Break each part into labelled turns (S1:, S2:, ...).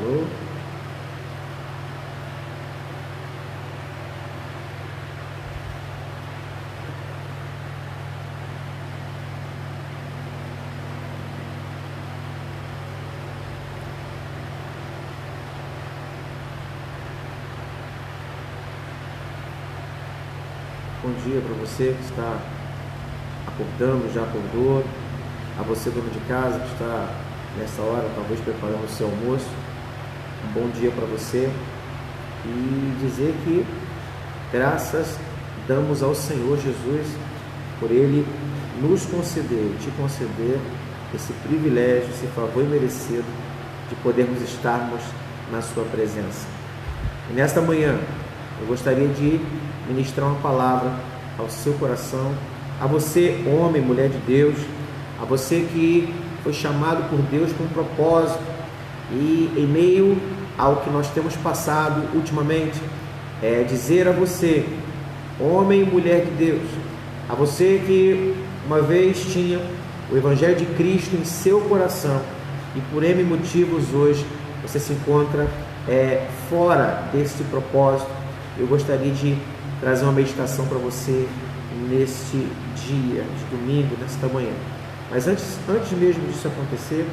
S1: Alô? Bom dia para você que está acordando, já acordou, a você dona de casa que está nessa hora talvez preparando o seu almoço, um bom dia para você e dizer que graças damos ao Senhor Jesus por Ele nos conceder, te conceder esse privilégio, esse favor imerecido de podermos estarmos na sua presença. E nesta manhã eu gostaria de ministrar uma palavra ao seu coração, a você, homem, mulher de Deus, a você que foi chamado por Deus com um propósito e em meio ao que nós temos passado ultimamente, dizer a você, homem e mulher de Deus, a você que uma vez tinha o Evangelho de Cristo em seu coração e por N motivos hoje você se encontra fora desse propósito, eu gostaria de trazer uma meditação para você neste dia de domingo, nesta manhã. Mas antes mesmo disso acontecer,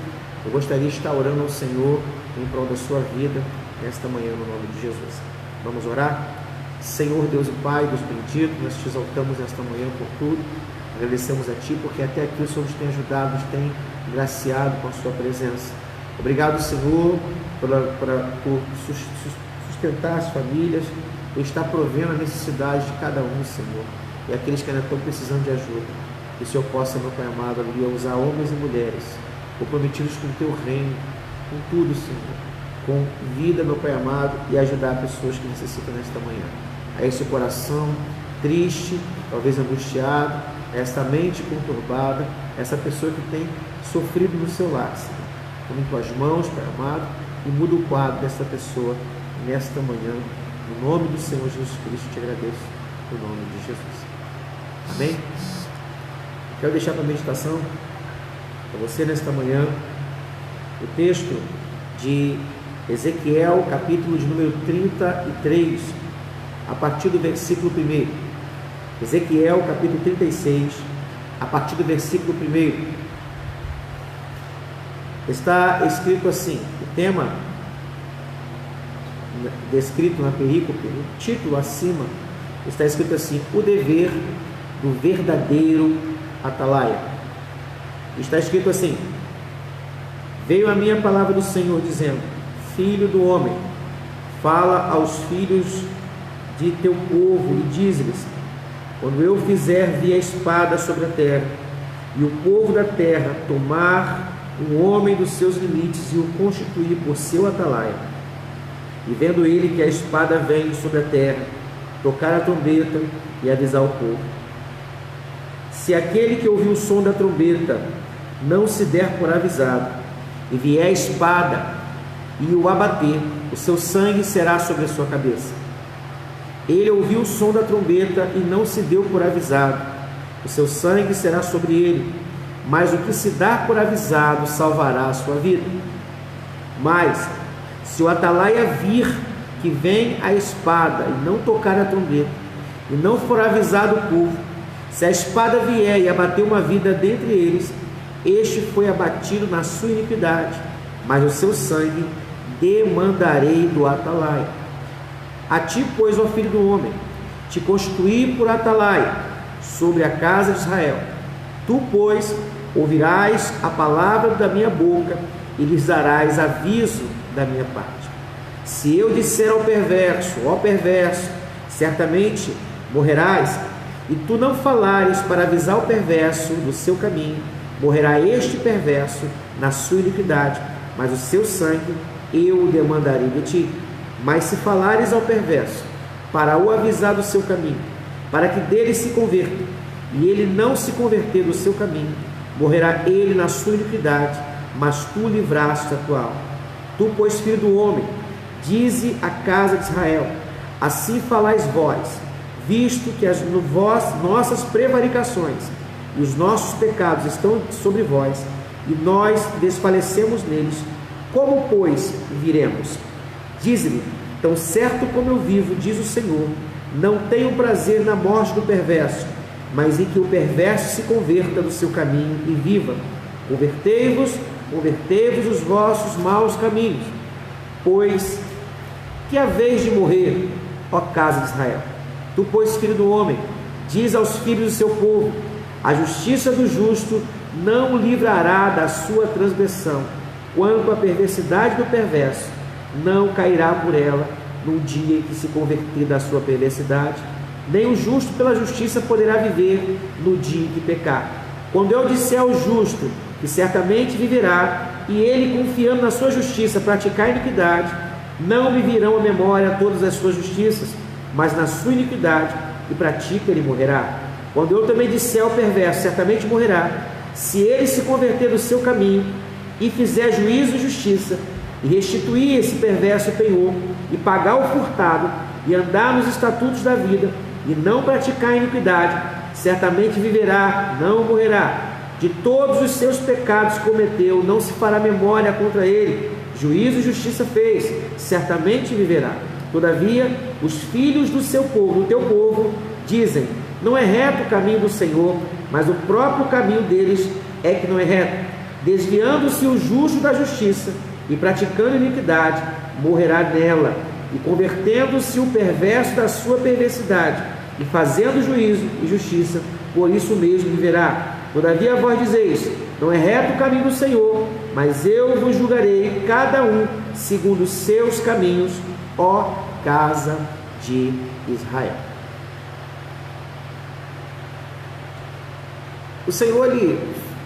S1: eu gostaria de estar orando ao Senhor em prol da sua vida nesta manhã, no nome de Jesus. Vamos orar? Senhor Deus e Pai, Deus bendito, nós te exaltamos nesta manhã por tudo, agradecemos a Ti porque até aqui o Senhor nos tem ajudado, nos tem graciado com a sua presença. Obrigado, Senhor, por sustentar as famílias, por estar provendo a necessidade de cada um, Senhor, e aqueles que ainda estão precisando de ajuda. Que o Senhor possa, meu Pai amado, ali usar homens e mulheres comprometidos com o Teu reino, com tudo, Senhor, com vida, meu Pai amado, e ajudar pessoas que necessitam nesta manhã. A esse coração triste, talvez angustiado, a esta mente conturbada, essa pessoa que tem sofrido no seu lar, Senhor. Toma em Tuas mãos, Pai amado, e muda o quadro desta pessoa nesta manhã. No nome do Senhor Jesus Cristo, te agradeço, no nome de Jesus. Amém? Quero deixar para a meditação, para você nesta manhã, o texto de Ezequiel, capítulo de número 33, a partir do versículo 1. Ezequiel, capítulo 36, a partir do versículo 1. Está escrito assim, o tema descrito na perícope, no título acima, está escrito assim: o dever do verdadeiro atalaia. Está escrito assim: veio a minha palavra do Senhor dizendo: filho do homem, fala aos filhos de teu povo e diz-lhes: quando eu fizer vir a espada sobre a terra, e o povo da terra tomar um homem dos seus limites e o constituir por seu atalaia, e vendo ele que a espada vem sobre a terra, tocar a trombeta e avisar o povo. Se aquele que ouviu o som da trombeta não se der por avisado, e vier a espada e o abater, o seu sangue será sobre a sua cabeça. Ele ouviu o som da trombeta e não se deu por avisado, o seu sangue será sobre ele, mas o que se dá por avisado salvará a sua vida. Mas se o atalaia vir que vem a espada e não tocar a trombeta, e não for avisado o povo, se a espada vier e abater uma vida dentre eles, este foi abatido na sua iniquidade, mas o seu sangue demandarei do atalaia. A ti, pois, ó filho do homem, te constituí por atalaia sobre a casa de Israel. Tu, pois, ouvirás a palavra da minha boca e lhes darás aviso da minha parte. Se eu disser ao perverso, ó perverso, certamente morrerás, e tu não falares para avisar o perverso do seu caminho, morrerá este perverso na sua iniquidade, mas o seu sangue eu o demandarei de ti. Mas se falares ao perverso para o avisar do seu caminho, para que dele se converta, e ele não se converter do seu caminho, morrerá ele na sua iniquidade, mas tu livraste a tua alma. Tu, pois, filho do homem, dize à casa de Israel: assim falais vós, visto que nossas prevaricações e os nossos pecados estão sobre vós, e nós desfalecemos neles, Como, pois, viremos? Diz-lhe: tão certo como eu vivo, diz o Senhor, não tenho prazer na morte do perverso, mas em que o perverso se converta do seu caminho e viva. Convertei-vos os vossos maus caminhos. Pois que haveis de morrer, ó casa de Israel? Tu, pois, filho do homem, diz aos filhos do seu povo: a justiça do justo não o livrará da sua transgressão, quanto a perversidade do perverso não cairá por ela no dia em que se converter da sua perversidade, nem o justo pela justiça poderá viver no dia em que pecar. Quando eu disser ao justo que certamente viverá, e ele, confiando na sua justiça, praticar iniquidade, não me virão à memória todas as suas justiças, mas na sua iniquidade que pratica ele morrerá. Quando eu também disser ao perverso, certamente morrerá, se ele se converter do seu caminho e fizer juízo e justiça, e restituir esse perverso penhor, e pagar o furtado, e andar nos estatutos da vida, e não praticar iniquidade, certamente viverá, não morrerá. De todos os seus pecados que cometeu, não se fará memória contra ele. Juízo e justiça fez, certamente viverá. Todavia, os filhos do seu povo, do teu povo, dizem: não é reto o caminho do Senhor, mas o próprio caminho deles é que não é reto. Desviando-se o justo da justiça e praticando iniquidade, morrerá nela. E convertendo-se o perverso da sua perversidade e fazendo juízo e justiça, por isso mesmo viverá. Todavia vós dizeis: não é reto o caminho do Senhor, mas eu vos julgarei cada um segundo os seus caminhos, ó casa de Israel. O Senhor, Ele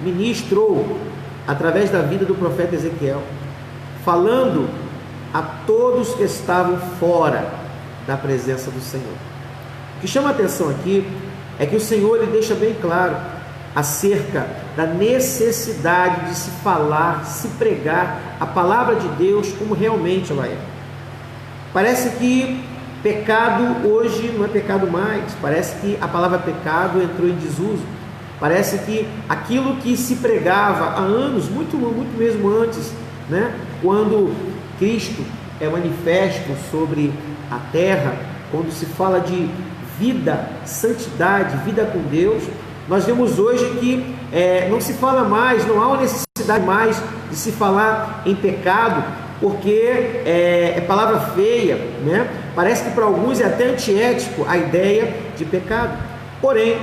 S1: ministrou através da vida do profeta Ezequiel, falando a todos que estavam fora da presença do Senhor. O que chama a atenção aqui é que o Senhor, Ele deixa bem claro acerca da necessidade de se falar, se pregar a palavra de Deus como realmente ela é. Parece que pecado hoje não é pecado mais, parece que a palavra pecado entrou em desuso, parece que aquilo que se pregava há anos, muito mesmo antes, né, quando Cristo é manifesto sobre a terra, quando se fala de vida, santidade, vida com Deus, nós vemos hoje que não se fala mais, não há uma necessidade mais de se falar em pecado, porque é palavra feia, né? Parece que para alguns é até antiético a ideia de pecado. Porém,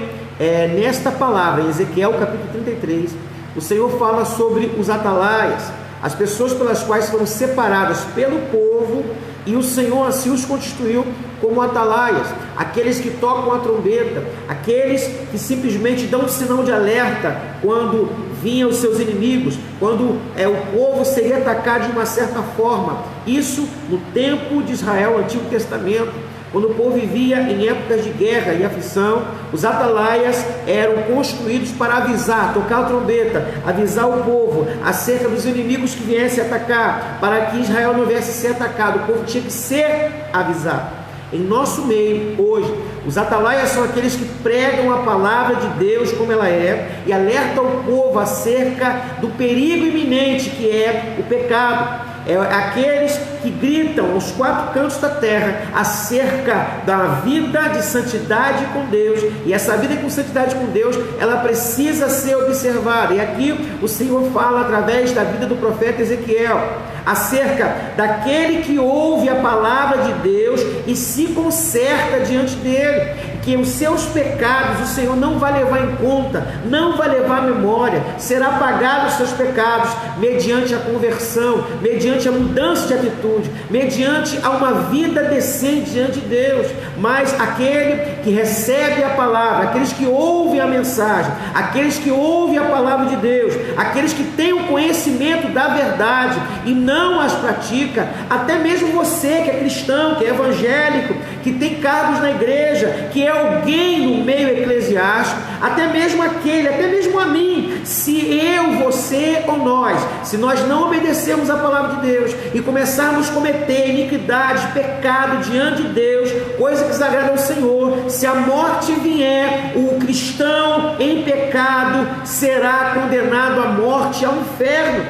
S1: nesta palavra, em Ezequiel capítulo 33, o Senhor fala sobre os atalaias, as pessoas pelas quais foram separadas pelo povo, e o Senhor assim os constituiu como atalaias, aqueles que tocam a trombeta, aqueles que simplesmente dão um sinal de alerta quando vinham os seus inimigos, quando o povo seria atacado de uma certa forma. Isso no tempo de Israel, Antigo Testamento, quando o povo vivia em épocas de guerra e aflição, os atalaias eram construídos para avisar, tocar a trombeta, avisar o povo acerca dos inimigos que viessem atacar, para que Israel não viesse ser atacado. O povo tinha que ser avisado. Em nosso meio, hoje, os atalaias são aqueles que pregam a palavra de Deus como ela é e alertam o povo acerca do perigo iminente que é o pecado. Aqueles que gritam aos quatro cantos da terra acerca da vida de santidade com Deus, e essa vida com santidade com Deus, ela precisa ser observada. E aqui o Senhor fala através da vida do profeta Ezequiel acerca daquele que ouve a palavra de Deus e se conserta diante dele, que os seus pecados o Senhor não vai levar em conta, não vai levar à memória, será pagado os seus pecados mediante a conversão, mediante a mudança de atitude, mediante a uma vida decente diante de Deus. Mas aquele que recebe a palavra, aqueles que ouvem a mensagem, aqueles que ouvem a palavra de Deus, aqueles que têm o conhecimento da verdade e não as pratica, até mesmo você que é cristão, que é evangélico, que tem cargos na igreja, que é alguém no meio eclesiástico, até mesmo aquele, até mesmo a mim, se eu, você ou nós, se nós não obedecermos a palavra de Deus e começarmos a cometer iniquidade, pecado diante de Deus, coisa que desagrada ao Senhor, se a morte vier, o cristão em pecado será condenado à morte, ao inferno.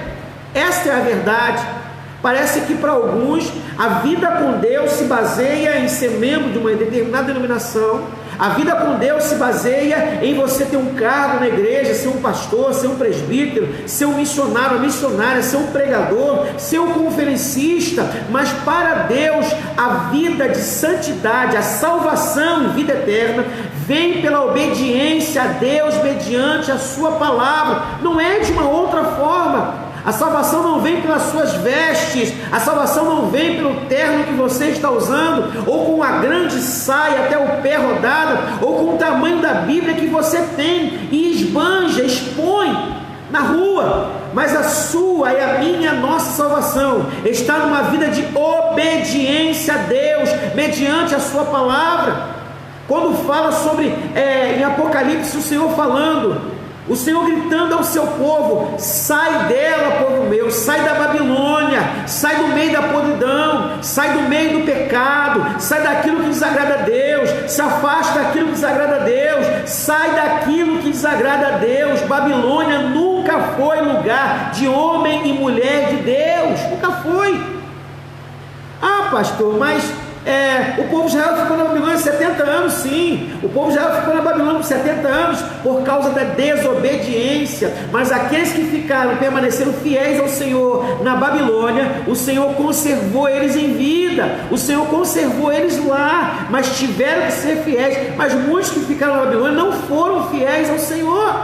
S1: Esta é a verdade. Parece que para alguns a vida com Deus se baseia em ser membro de uma determinada denominação. A vida com Deus se baseia em você ter um cargo na igreja, ser um pastor, ser um presbítero, ser um missionário, uma missionária, ser um pregador, ser um conferencista. Mas para Deus a vida de santidade, a salvação e vida eterna vem pela obediência a Deus mediante a sua palavra. Não é de uma outra forma. A salvação não vem pelas suas vestes, a salvação não vem pelo terno que você está usando, ou com a grande saia até o pé rodada, ou com o tamanho da Bíblia que você tem e esbanja, expõe na rua. Mas a sua e a minha, nossa salvação está numa vida de obediência a Deus, mediante a sua palavra. Quando fala sobre, em Apocalipse, o Senhor falando, o Senhor gritando ao seu povo: sai dela, povo meu, sai da Babilônia, sai do meio da podridão, sai do meio do pecado, sai daquilo que desagrada a Deus, se afasta daquilo que desagrada a Deus, sai daquilo que desagrada a Deus. Babilônia nunca foi lugar de homem e mulher de Deus, nunca foi. Ah, pastor, mas o povo de Israel ficou na Babilônia 70 anos, sim. O povo de Israel ficou na Babilônia por 70 anos por causa da desobediência. Mas aqueles que ficaram, permaneceram fiéis ao Senhor na Babilônia, o Senhor conservou eles em vida, o Senhor conservou eles lá, mas tiveram que ser fiéis. Mas muitos que ficaram na Babilônia não foram fiéis ao Senhor.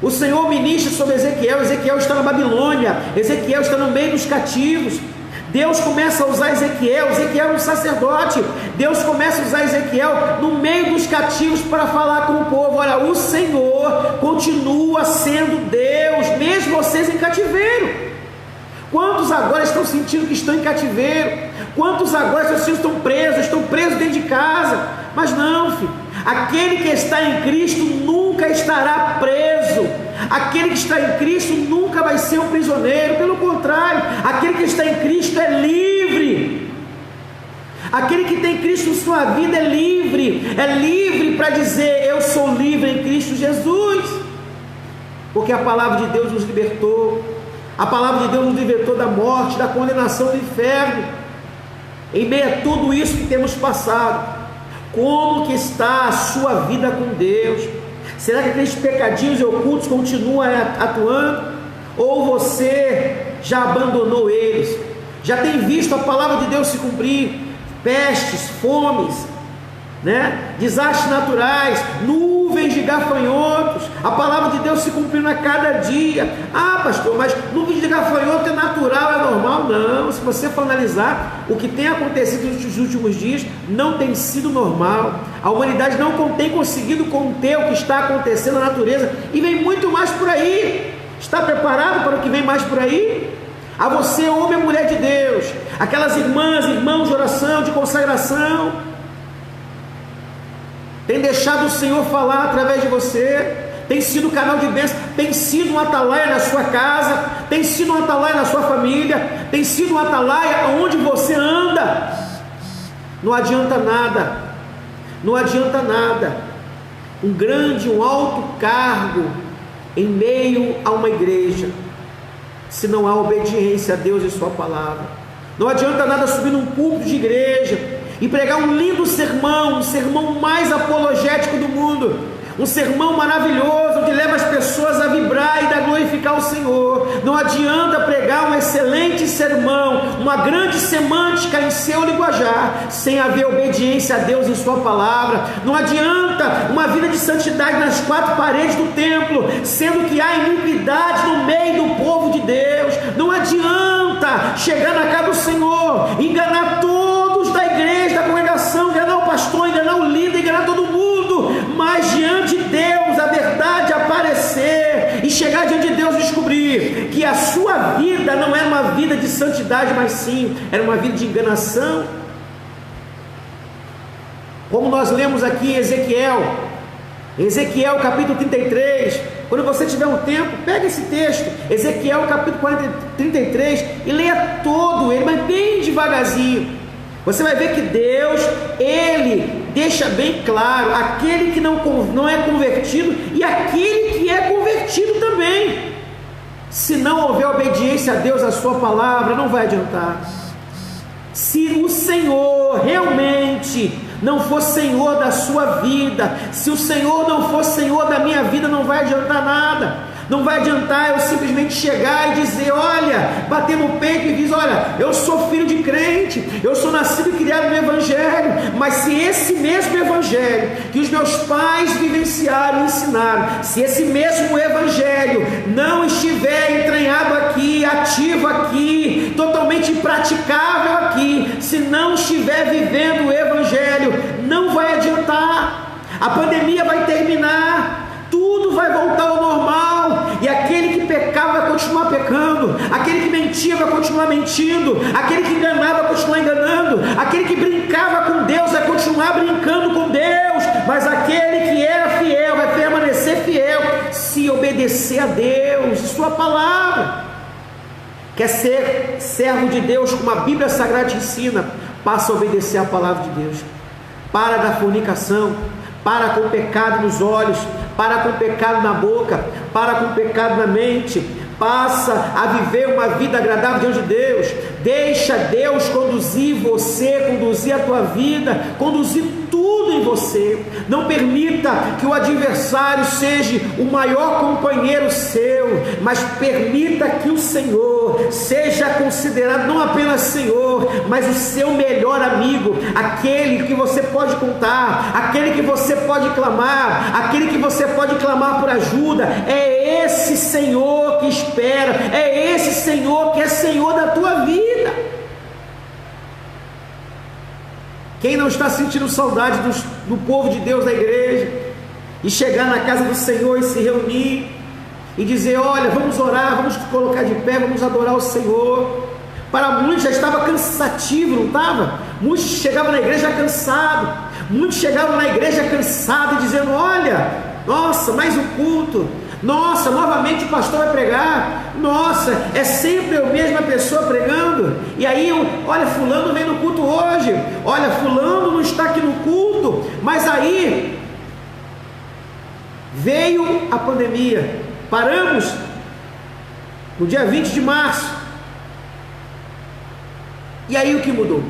S1: O Senhor ministra sobre Ezequiel. Ezequiel está na Babilônia, Ezequiel está no meio dos cativos. Deus começa a usar Ezequiel é um sacerdote. Deus começa a usar Ezequiel no meio dos cativos para falar com o povo: olha, o Senhor continua sendo Deus, mesmo vocês em cativeiro. Quantos agora estão sentindo que estão em cativeiro? Quantos agora estão presos dentro de casa? Mas não, filho, aquele que está em Cristo nunca estará preso. Aquele que está em Cristo nunca vai ser um prisioneiro. Pelo contrário, aquele que está em Cristo é livre. Aquele que tem Cristo em sua vida é livre para dizer: eu sou livre em Cristo Jesus, porque a palavra de Deus nos libertou. A palavra de Deus nos libertou da morte, da condenação do inferno. Em meio a tudo isso que temos passado, como que está a sua vida com Deus? Será que aqueles pecadinhos ocultos continuam atuando? Ou você já abandonou eles? Já tem visto a palavra de Deus se cumprir? Pestes, fomes, desastres naturais, nuvens de gafanhotos, a palavra de Deus se cumprindo a cada dia. Ah, pastor, mas nuvem de gafanhoto é natural, é normal? Não, se você for analisar o que tem acontecido nos últimos dias, não tem sido normal. A humanidade não tem conseguido conter o que está acontecendo na natureza, e vem muito mais por aí. Está preparado para o que vem mais por aí? A você, homem e mulher de Deus, aquelas irmãs, irmãos de oração, de consagração, tem deixado o Senhor falar através de você, tem sido canal de bênção, tem sido um atalaia na sua casa, tem sido um atalaia na sua família, tem sido um atalaia onde você anda. Não adianta nada, não adianta nada um alto cargo em meio a uma igreja, se não há obediência a Deus e sua palavra. Não adianta nada subir num púlpito de igreja e pregar um lindo sermão, um sermão mais apologético do mundo, um sermão maravilhoso, onde leva as pessoas a vibrar e a glorificar o Senhor. Não adianta pregar um excelente sermão, uma grande semântica em seu linguajar, sem haver obediência a Deus em sua palavra. Não adianta uma vida de santidade nas quatro paredes do templo, sendo que há iniquidade no meio do povo de Deus. Não adianta chegar na casa do Senhor, enganar todos da igreja, da congregação, enganar o pastor, enganar o líder, enganar todo mundo, mas diante de Deus a verdade aparecer e chegar diante de Deus descobrir que a sua vida não era uma vida de santidade, mas sim era uma vida de enganação. Como nós lemos aqui em Ezequiel capítulo 33, quando você tiver um tempo, pega esse texto, Ezequiel capítulo 33, e leia todo ele, mas bem devagarzinho. Você vai ver que Deus, Ele deixa bem claro aquele que não é convertido e aquele que é convertido também. Se não houver obediência a Deus, a sua palavra, não vai adiantar. Se o Senhor realmente não for Senhor da sua vida, se o Senhor não for Senhor da minha vida, não vai adiantar nada. Não vai adiantar eu simplesmente chegar e dizer, olha, bater no peito e dizer, olha, eu sou filho de crente, eu sou nascido e criado no Evangelho, mas se esse mesmo Evangelho que os meus pais vivenciaram e ensinaram, se esse mesmo Evangelho não estiver entranhado aqui, ativo aqui, totalmente praticável aqui, se não estiver vivendo o Evangelho, não vai adiantar. A pandemia vai terminar, tudo vai voltar ao normal, e aquele que pecava vai continuar pecando, aquele que mentia vai continuar mentindo, aquele que enganava vai continuar enganando, aquele que brincava com Deus vai continuar brincando com Deus, mas aquele que era fiel vai permanecer fiel, se obedecer a Deus, sua palavra. Quer ser servo de Deus, como a Bíblia Sagrada te ensina, passa a obedecer a palavra de Deus. Para da fornicação, para com o pecado nos olhos, para com o pecado na boca, para com o pecado na mente, passa a viver uma vida agradável diante de Deus. Deixa Deus conduzir você, conduzir a tua vida, conduzir tudo em você. Não permita que o adversário seja o maior companheiro seu, mas permita que o Senhor seja considerado não apenas Senhor, mas o seu melhor amigo, aquele que você pode contar, aquele que você pode clamar, aquele que você pode clamar por ajuda. É esse Senhor que espera, é esse Senhor que é Senhor da tua vida. Quem não está sentindo saudade do povo de Deus da igreja, e chegar na casa do Senhor e se reunir, e dizer, olha, vamos orar, vamos colocar de pé, vamos adorar o Senhor. Para muitos já estava cansativo, não estava? Muitos chegavam na igreja cansados, muitos chegavam na igreja cansados, dizendo, olha, nossa, mais um culto, nossa, novamente o pastor vai pregar, nossa, é sempre a mesma pessoa pregando, e aí, olha, fulano vem no culto hoje, olha, fulano não está aqui no culto, mas aí, veio a pandemia, paramos, no dia 20 de março, e aí o que mudou?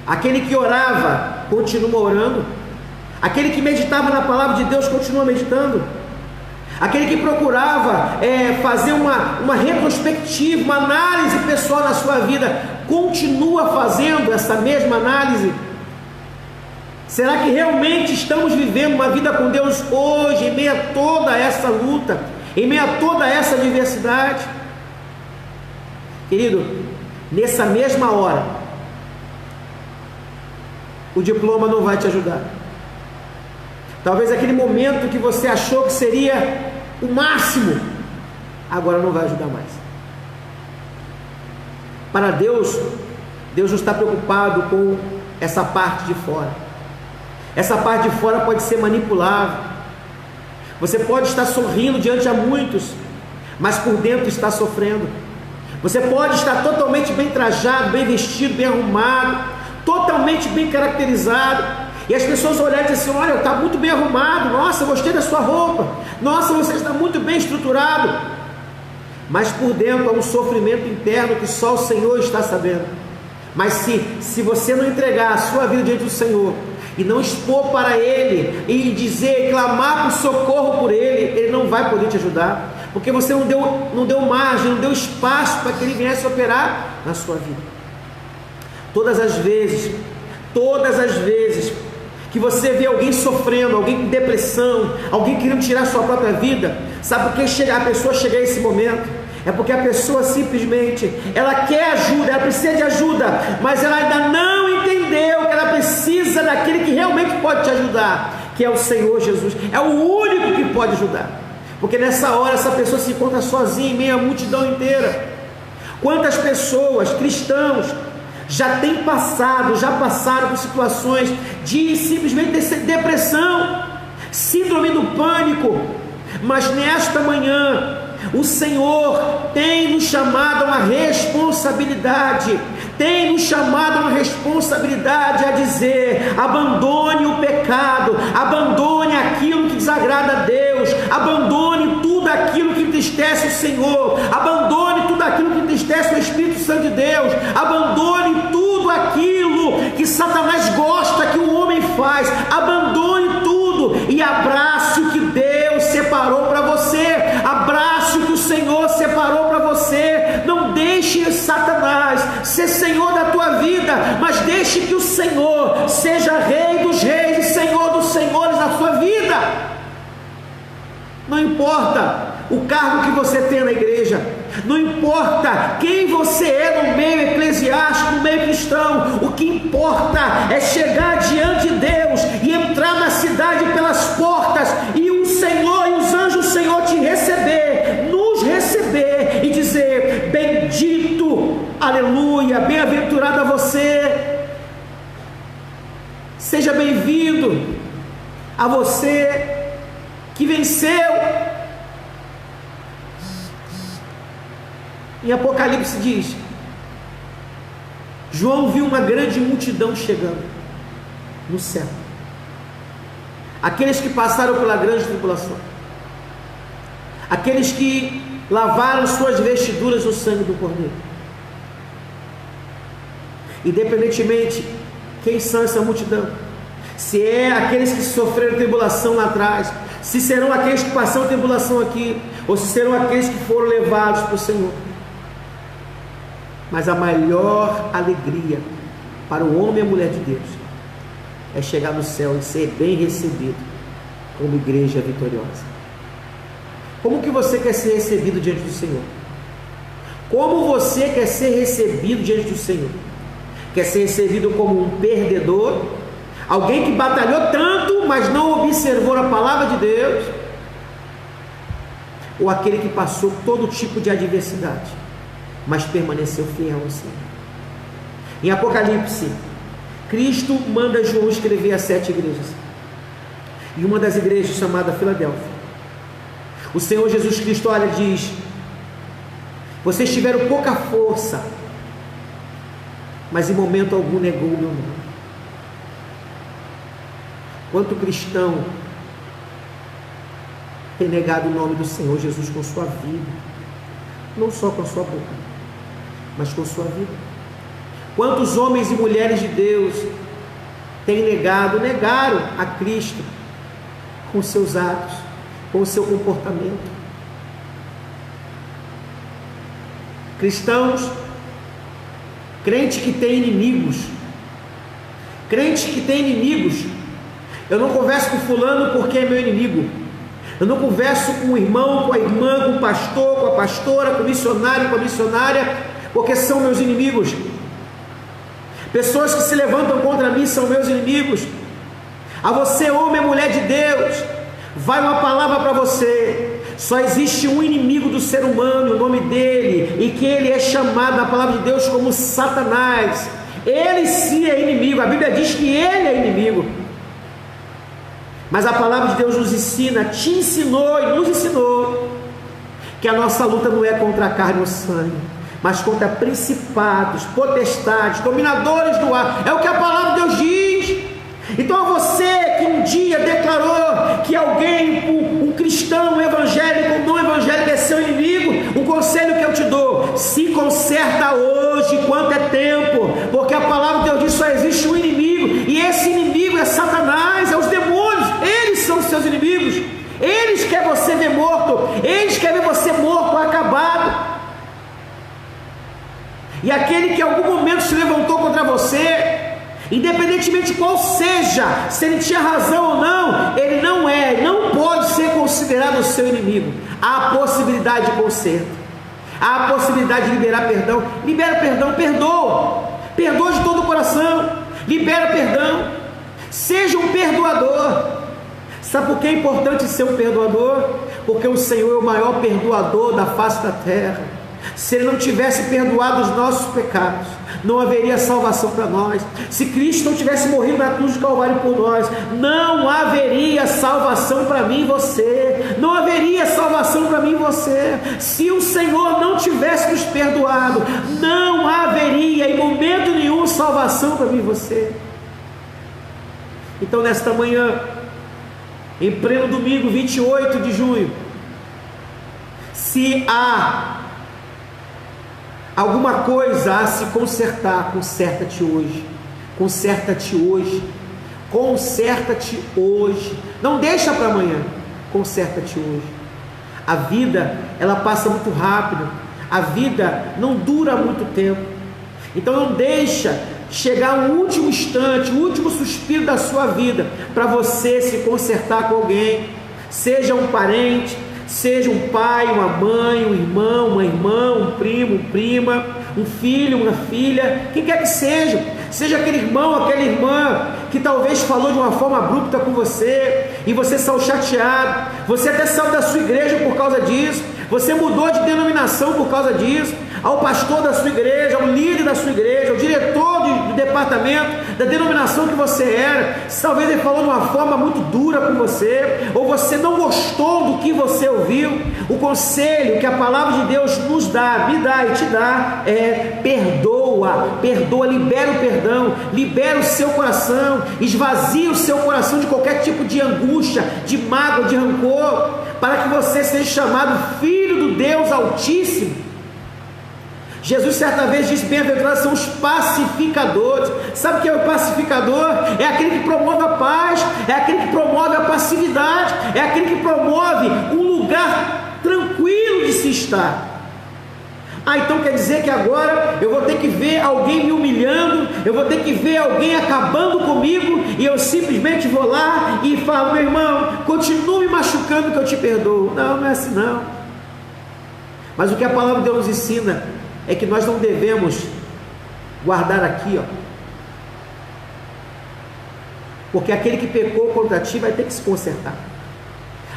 S1: Aquele que orava, continua orando, aquele que meditava na palavra de Deus continua meditando, aquele que procurava fazer uma retrospectiva, uma análise pessoal na sua vida, continua fazendo essa mesma análise. Será que realmente estamos vivendo uma vida com Deus hoje, em meio a toda essa luta, em meio a toda essa adversidade? Querido, nessa mesma hora, o diploma não vai te ajudar. Talvez aquele momento que você achou que seria o máximo, agora não vai ajudar mais. Para Deus, Deus não está preocupado com essa parte de fora. Essa parte de fora pode ser manipulável. Você pode estar sorrindo diante de muitos, mas por dentro está sofrendo. Você pode estar totalmente bem trajado, bem vestido, bem arrumado, totalmente bem caracterizado, e as pessoas olharem e dizem assim, olha, está muito bem arrumado, nossa, gostei da sua roupa, nossa, você está muito bem estruturado, mas por dentro há um sofrimento interno que só o Senhor está sabendo. Mas se você não entregar a sua vida diante do Senhor, e não expor para Ele, e dizer, clamar por socorro por Ele, Ele não vai poder te ajudar, porque você não deu margem, não deu espaço para que Ele viesse operar na sua vida. Todas as vezes que você vê alguém sofrendo, alguém com depressão, alguém querendo tirar sua própria vida, sabe por que a pessoa chega a esse momento? É porque a pessoa simplesmente, ela quer ajuda, ela precisa de ajuda, mas ela ainda não entendeu que ela precisa daquele que realmente pode te ajudar, que é o Senhor Jesus. É o único que pode ajudar, porque nessa hora essa pessoa se encontra sozinha em meio à multidão inteira. Quantas pessoas, cristãos, já passaram por situações de simplesmente depressão, síndrome do pânico, mas nesta manhã o Senhor tem nos chamado a uma responsabilidade, a dizer, abandone o pecado, abandone aquilo que desagrada a Deus, abandone tudo aquilo que entristece Senhor, abandone tudo aquilo que entristece o Espírito Santo de Deus, abandone tudo aquilo que Satanás gosta que o homem faz, abandone tudo e abrace o que Deus separou para você, abrace o que o Senhor separou para você. Não deixe Satanás ser Senhor da tua vida, mas deixe que o Senhor seja Rei dos reis e Senhor dos senhores na sua vida. Não importa o cargo que você tem na igreja, não importa quem você é no meio eclesiástico, no meio cristão, o que importa é chegar diante de Deus e entrar na cidade pelas portas e o Senhor e os anjos do Senhor te receber, nos receber e dizer: bendito, aleluia, bem-aventurado a você, seja bem-vindo a você que venceu. Em Apocalipse diz: João viu uma grande multidão chegando no céu, aqueles que passaram pela grande tribulação, aqueles que lavaram suas vestiduras no sangue do Cordeiro. Independentemente quem são essa multidão, se é aqueles que sofreram tribulação lá atrás, se serão aqueles que passaram tribulação aqui, ou se serão aqueles que foram levados para o Senhor. Mas a maior alegria para o homem e a mulher de Deus é chegar no céu e ser bem recebido como igreja vitoriosa. Como que você quer ser recebido diante do Senhor? Como você quer ser recebido diante do Senhor? Quer ser recebido como um perdedor? Alguém que batalhou tanto, mas não observou a palavra de Deus? Ou aquele que passou todo tipo de adversidade, mas permaneceu fiel ao Senhor? Em Apocalipse, Cristo manda João escrever as 7 igrejas. E uma das igrejas, chamada Filadélfia, o Senhor Jesus Cristo, olha, diz: vocês tiveram pouca força, mas em momento algum negou o meu nome. Quanto cristão tem negado o nome do Senhor Jesus com sua vida, não só com a sua boca, mas com sua vida? Quantos homens e mulheres de Deus têm negaram a Cristo com seus atos, com o seu comportamento? Cristãos, crente que tem inimigos, eu não converso com fulano porque é meu inimigo, eu não converso com o irmão, com a irmã, com o pastor, com a pastora, com o missionário, com a missionária, porque são meus inimigos. Pessoas que se levantam contra mim são meus inimigos. A você, homem e mulher de Deus, vai uma palavra para você: só existe um inimigo do ser humano, o nome dele, e que ele é chamado na palavra de Deus como Satanás. Ele sim é inimigo, a Bíblia diz que ele é inimigo. Mas a palavra de Deus nos ensina, te ensinou e nos ensinou, que a nossa luta não é contra a carne ou sangue, mas contra principados, potestades, dominadores do ar. É o que a palavra de Deus diz. Então a você que um dia declarou que alguém, um cristão, um evangélico, um não evangélico é seu inimigo, um conselho que eu te dou: se conserta hoje, enquanto é tempo, porque a palavra de Deus diz que só existe um inimigo, e esse inimigo é Satanás, é os demônios. Eles são seus inimigos, eles querem você ver morto, eles querem ver você morto, acabado. E aquele que em algum momento se levantou contra você, independentemente qual seja, se ele tinha razão ou não, ele não pode ser considerado o seu inimigo. Há a possibilidade de conserto, há a possibilidade de liberar perdão. Libera perdão, perdoa de todo o coração, libera perdão, seja um perdoador. Sabe por que é importante ser um perdoador? Porque o Senhor é o maior perdoador da face da terra. Se Ele não tivesse perdoado os nossos pecados, não haveria salvação para nós. Se Cristo não tivesse morrido na cruz do Calvário por nós, não haveria salvação para mim e você. Não haveria salvação para mim e você. Se o Senhor não tivesse nos perdoado, não haveria em momento nenhum salvação para mim e você. Então nesta manhã, em pleno domingo 28 de junho, Se há alguma coisa a se consertar, conserta-te hoje. Conserta-te hoje. Conserta-te hoje. Não deixa para amanhã. Conserta-te hoje. A vida, ela passa muito rápido. A vida não dura muito tempo. Então não deixa chegar o último instante, o último suspiro da sua vida para você se consertar com alguém. Seja um parente, seja um pai, uma mãe, um irmão, uma irmã, um primo, uma prima, um filho, uma filha, quem quer que seja aquele irmão, aquela irmã que talvez falou de uma forma abrupta com você e você saiu chateado, você até saiu da sua igreja por causa disso, você mudou de denominação por causa disso, ao pastor da sua igreja, ao líder da sua igreja, ao diretor do departamento, da denominação que você era, talvez ele falou de uma forma muito dura com você, ou você não gostou do que você ouviu. O conselho que a palavra de Deus nos dá, me dá e te dá, é perdoa, libera o perdão, libera o seu coração, esvazia o seu coração de qualquer tipo de angústia, de mágoa, de rancor, para que você seja chamado filho do Deus Altíssimo. Jesus certa vez disse: bem-aventurados são os pacificadores. Sabe o que é o pacificador? É aquele que promove a paz, é aquele que promove a passividade, é aquele que promove um lugar tranquilo de se estar. Então quer dizer que agora eu vou ter que ver alguém me humilhando, eu vou ter que ver alguém acabando comigo, e eu simplesmente vou lá e falo: meu irmão, continue me machucando que eu te perdoo. Não é assim não. Mas o que a palavra de Deus nos ensina é que nós não devemos guardar aqui, porque aquele que pecou contra ti vai ter que se consertar.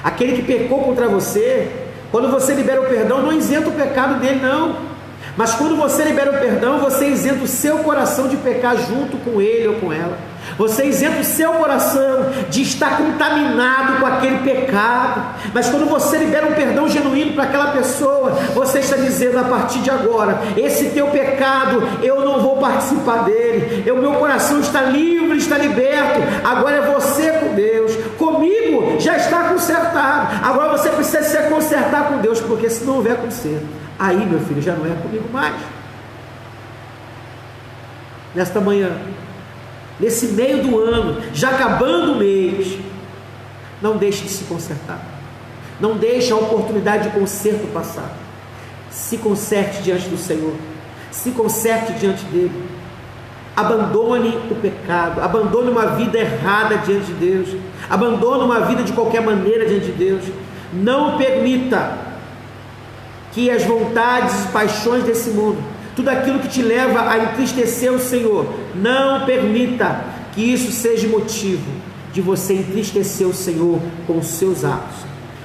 S1: Aquele que pecou contra você, quando você libera o perdão, não isenta o pecado dele, não. Mas quando você libera o perdão, você isenta o seu coração de pecar junto com ele ou com ela. Você isenta o seu coração de estar contaminado com aquele pecado. Mas quando você libera um perdão genuíno para aquela pessoa, você está dizendo: a partir de agora, esse teu pecado, eu não vou participar dele. O meu coração está livre, está liberto. Agora é você com Deus. Comigo já está consertado. Agora você precisa se consertar com Deus, porque se não houver conserto, aí, meu filho, já não é comigo mais. Nesta manhã, nesse meio do ano, já acabando o mês, não deixe de se consertar. Não deixe a oportunidade de conserto passar. Se conserte diante do Senhor. Se conserte diante dele. Abandone o pecado. Abandone uma vida errada diante de Deus. Abandone uma vida de qualquer maneira diante de Deus. Não permita que as vontades e paixões desse mundo, tudo aquilo que te leva a entristecer o Senhor, não permita que isso seja motivo de você entristecer o Senhor com os seus atos.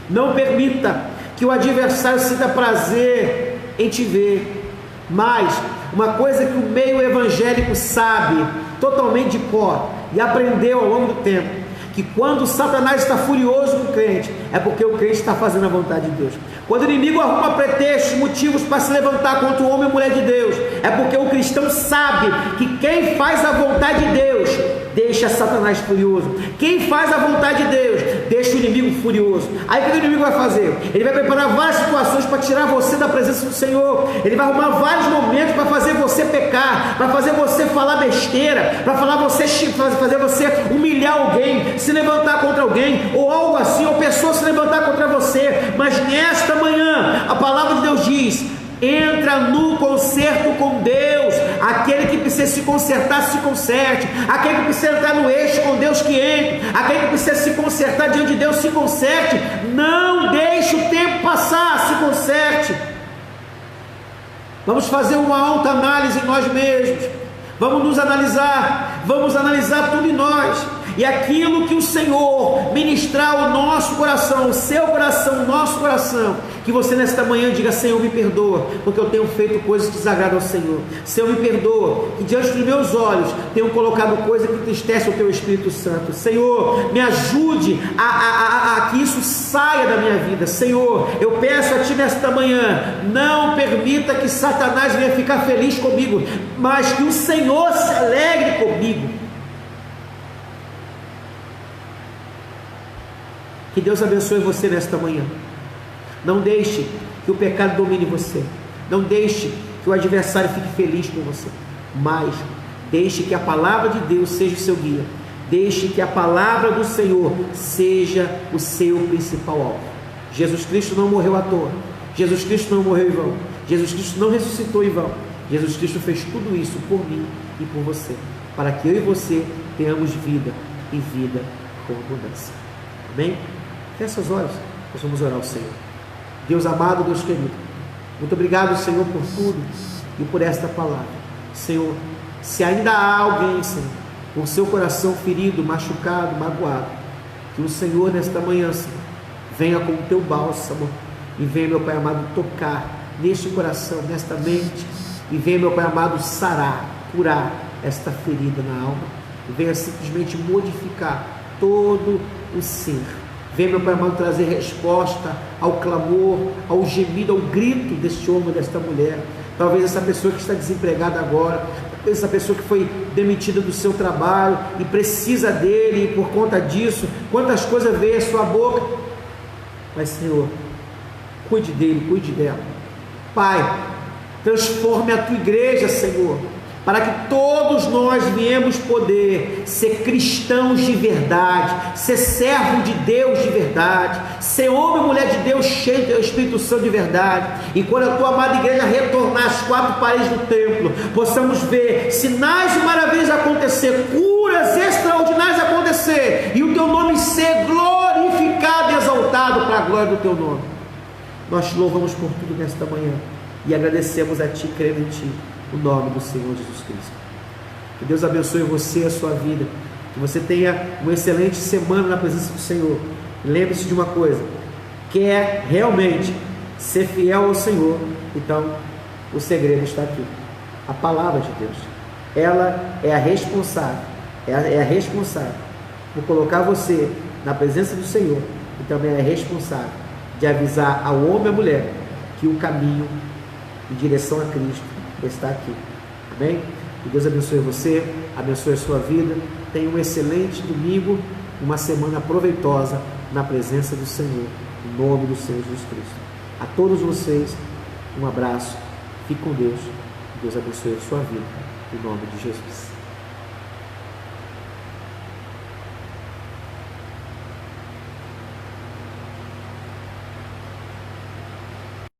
S1: Não permita que o adversário sinta prazer em te ver. Mas uma coisa que o meio evangélico sabe totalmente de cor e aprendeu ao longo do tempo, que quando Satanás está furioso com o crente, é porque o crente está fazendo a vontade de Deus. Quando o inimigo arruma pretextos, motivos para se levantar contra o homem e mulher de Deus, é porque o cristão sabe que quem faz a vontade de Deus deixa Satanás furioso. Quem faz a vontade de Deus deixa o inimigo furioso. Aí o que o inimigo vai fazer? Ele vai preparar várias situações para tirar você da presença do Senhor. Ele vai arrumar vários momentos para fazer você pecar, para fazer você falar besteira, para fazer você humilhar alguém, se levantar contra alguém, ou algo assim, ou pessoa se levantar contra você. Mas nesta manhã, a palavra de Deus diz: entra no conserto com Deus. Aquele que precisa se consertar, se conserte. Aquele que precisa entrar no eixo com Deus, que entre. Aquele que precisa se consertar diante de Deus, se conserte. Não deixe o tempo passar, se conserte. Vamos fazer uma alta análise em nós mesmos. Vamos nos analisar. Vamos analisar tudo em nós. E aquilo que o Senhor ministrar ao nosso coração, o seu coração, o nosso coração, que você nesta manhã diga: Senhor, me perdoa, porque eu tenho feito coisas que desagradam ao Senhor. Senhor, me perdoa, que diante dos meus olhos tenho colocado coisa que entristece o teu Espírito Santo. Senhor, me ajude a que isso saia da minha vida. Senhor, eu peço a Ti nesta manhã, não permita que Satanás venha ficar feliz comigo, mas que o Senhor se alegre comigo. Que Deus abençoe você nesta manhã. Não deixe que o pecado domine você. Não deixe que o adversário fique feliz com você, mas deixe que a palavra de Deus seja o seu guia. Deixe que a palavra do Senhor seja o seu principal alvo. Jesus Cristo não morreu à toa. Jesus Cristo não morreu em vão. Jesus Cristo não ressuscitou em vão. Jesus Cristo fez tudo isso por mim e por você, para que eu e você tenhamos vida e vida com abundância. Amém? Feche seus olhos, nós vamos orar ao Senhor. Deus amado, Deus querido, muito obrigado, Senhor, por tudo e por esta palavra. Senhor, se ainda há alguém, Senhor, com seu coração ferido, machucado, magoado, que o Senhor nesta manhã, Senhor, venha com o teu bálsamo e venha, meu Pai amado, tocar neste coração, nesta mente, e venha, meu Pai amado, sarar, curar esta ferida na alma, e venha simplesmente modificar todo o ser. Venha, meu Pai amado, trazer resposta ao clamor, ao gemido, ao grito deste homem, desta mulher. Talvez essa pessoa que está desempregada agora, talvez essa pessoa que foi demitida do seu trabalho e precisa dele, e por conta disso, quantas coisas veio à sua boca. Mas, Senhor, cuide dele, cuide dela. Pai, transforme a tua igreja, Senhor, para que todos nós viemos poder ser cristãos de verdade, ser servo de Deus de verdade, ser homem e mulher de Deus cheio do Espírito Santo de verdade. E quando a tua amada igreja retornar às quatro paredes do templo, possamos ver sinais e maravilhas acontecer, curas extraordinárias acontecer, e o teu nome ser glorificado e exaltado para a glória do teu nome. Nós te louvamos por tudo nesta manhã e agradecemos a ti, crendo em ti, no nome do Senhor Jesus Cristo. Que Deus abençoe você e a sua vida, que você tenha uma excelente semana na presença do Senhor. Lembre-se de uma coisa: quer realmente ser fiel ao Senhor, então o segredo está aqui, a palavra de Deus. Ela é a responsável, é a responsável por colocar você na presença do Senhor, e também é responsável de avisar ao homem e à mulher que o caminho em direção a Cristo está aqui. Amém? Que Deus abençoe você, abençoe a sua vida. Tenha um excelente domingo, uma semana proveitosa na presença do Senhor, em nome do Senhor Jesus Cristo. A todos vocês, um abraço, fique com Deus, Deus abençoe a sua vida, em nome de Jesus.